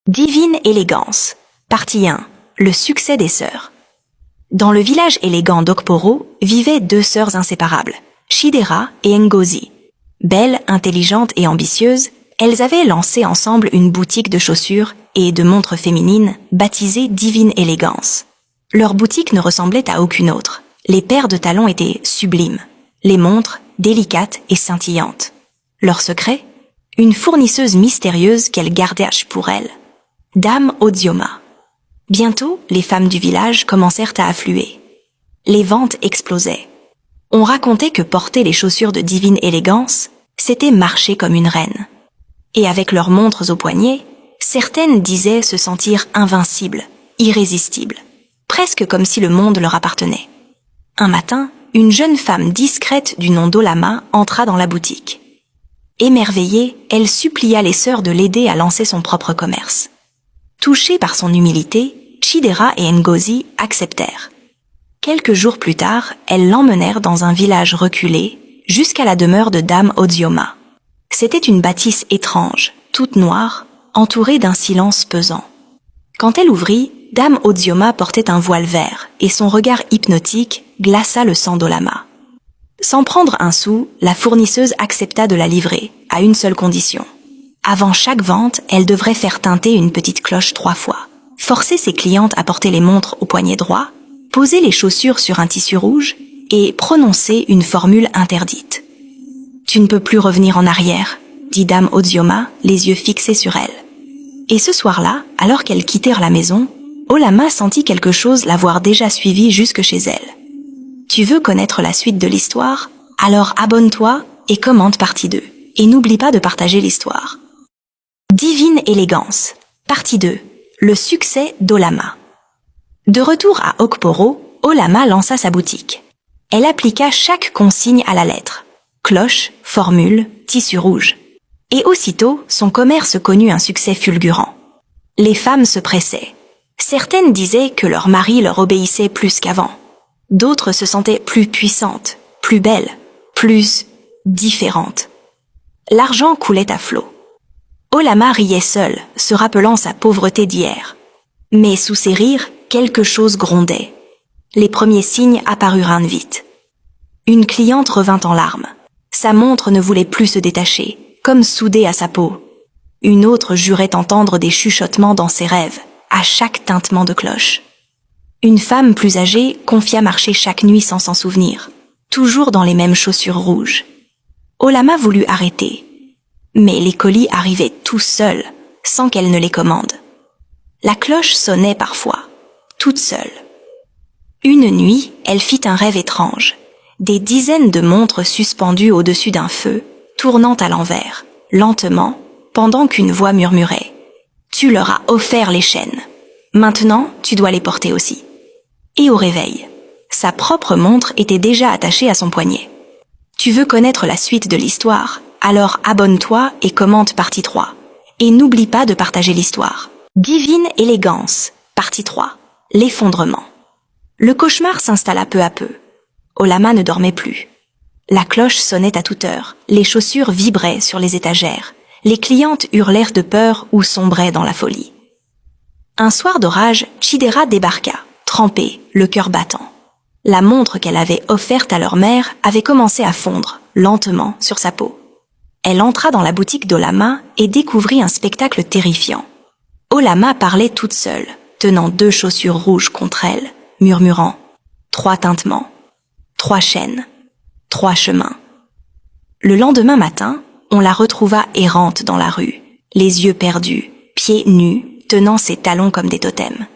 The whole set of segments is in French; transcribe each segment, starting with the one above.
Divine élégance. Partie 1. Le succès des sœurs. Dans le village élégant d'Okporo vivaient deux sœurs inséparables, Chidera et Ngozi. Belles, intelligentes et ambitieuses, elles avaient lancé ensemble une boutique de chaussures et de montres féminines baptisée Divine Élégance. Leur boutique ne ressemblait à aucune autre. Les paires de talons étaient sublimes, les montres délicates et scintillantes. Leur secret? Une fournisseuse mystérieuse qu'elles gardaient pour elles. Dame Ozioma. Bientôt, les femmes du village commencèrent à affluer. Les ventes explosaient. On racontait que porter les chaussures de Divine Élégance, c'était marcher comme une reine. Et avec leurs montres aux poignets, certaines disaient se sentir invincibles, irrésistibles, presque comme si le monde leur appartenait. Un matin, une jeune femme discrète du nom d'Olama entra dans la boutique. Émerveillée, elle supplia les sœurs de l'aider à lancer son propre commerce. Touchées par son humilité, Chidera et Ngozi acceptèrent. Quelques jours plus tard, elles l'emmenèrent dans un village reculé, jusqu'à la demeure de Dame Ozioma. C'était une bâtisse étrange, toute noire, entourée d'un silence pesant. Quand elle ouvrit, Dame Ozioma portait un voile vert, et son regard hypnotique glaça le sang d'Olama. Sans prendre un sou, la fournisseuse accepta de la livrer, à une seule condition. Avant chaque vente, elle devrait faire tinter une petite cloche 3 fois, forcer ses clientes à porter les montres au poignet droit, poser les chaussures sur un tissu rouge et prononcer une formule interdite. « Tu ne peux plus revenir en arrière », dit Dame Ozioma, les yeux fixés sur elle. Et ce soir-là, alors qu'elles quittèrent la maison, Olama sentit quelque chose l'avoir déjà suivie jusque chez elle. Tu veux connaître la suite de l'histoire? Alors abonne-toi et commente partie 2. Et n'oublie pas de partager l'histoire. Divine Élégance. Partie 2. Le succès d'Olama. De retour à Okporo, Olama lança sa boutique. Elle appliqua chaque consigne à la lettre. Cloche, formule, tissu rouge. Et aussitôt, son commerce connut un succès fulgurant. Les femmes se pressaient. Certaines disaient que leur mari leur obéissait plus qu'avant. D'autres se sentaient plus puissantes, plus belles, plus différentes. L'argent coulait à flot. Olama riait seule, se rappelant sa pauvreté d'hier. Mais sous ses rires, quelque chose grondait. Les premiers signes apparurent vite. Une cliente revint en larmes. Sa montre ne voulait plus se détacher, comme soudée à sa peau. Une autre jurait entendre des chuchotements dans ses rêves, à chaque tintement de cloche. Une femme plus âgée confia marcher chaque nuit sans s'en souvenir, toujours dans les mêmes chaussures rouges. Olama voulut arrêter, mais les colis arrivaient tout seuls, sans qu'elle ne les commande. La cloche sonnait parfois, toute seule. Une nuit, elle fit un rêve étrange. Des dizaines de montres suspendues au-dessus d'un feu, tournant à l'envers, lentement, pendant qu'une voix murmurait « Tu leur as offert les chaînes. Maintenant, tu dois les porter aussi. » Et au réveil, sa propre montre était déjà attachée à son poignet. Tu veux connaître la suite de l'histoire? Alors abonne-toi et commente partie 3. Et n'oublie pas de partager l'histoire. Divine Élégance, partie 3. L'effondrement. Le cauchemar s'installa peu à peu. Olama ne dormait plus. La cloche sonnait à toute heure, les chaussures vibraient sur les étagères, les clientes hurlèrent de peur ou sombraient dans la folie. Un soir d'orage, Chidera débarqua, trempée, le cœur battant. La montre qu'elle avait offerte à leur mère avait commencé à fondre, lentement, sur sa peau. Elle entra dans la boutique d'Olama et découvrit un spectacle terrifiant. Olama parlait toute seule, tenant 2 chaussures rouges contre elle, murmurant « 3 tintements, 3 chaînes, 3 chemins ». Le lendemain matin, on la retrouva errante dans la rue, les yeux perdus, pieds nus, tenant ses talons comme des totems.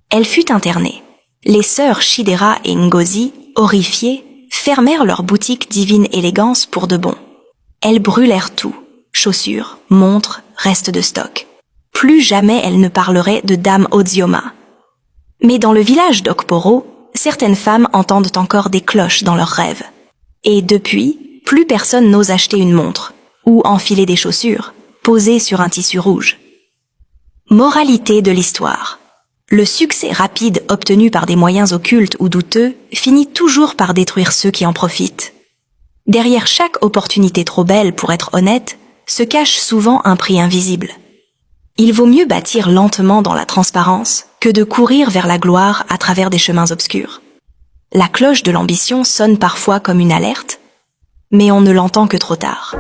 Elle fut internée. Les sœurs Chidera et Ngozi, horrifiées, fermèrent leur boutique Divine Élégance pour de bon. Elles brûlèrent tout, chaussures, montres, restes de stock. Plus jamais elles ne parleraient de Dame Ozioma. Mais dans le village d'Okporo, certaines femmes entendent encore des cloches dans leurs rêves. Et depuis, plus personne n'ose acheter une montre, ou enfiler des chaussures, posées sur un tissu rouge. Moralité de l'histoire. Le succès rapide obtenu par des moyens occultes ou douteux finit toujours par détruire ceux qui en profitent. Derrière chaque opportunité trop belle pour être honnête, se cache souvent un prix invisible. Il vaut mieux bâtir lentement dans la transparence que de courir vers la gloire à travers des chemins obscurs. La cloche de l'ambition sonne parfois comme une alerte, mais on ne l'entend que trop tard.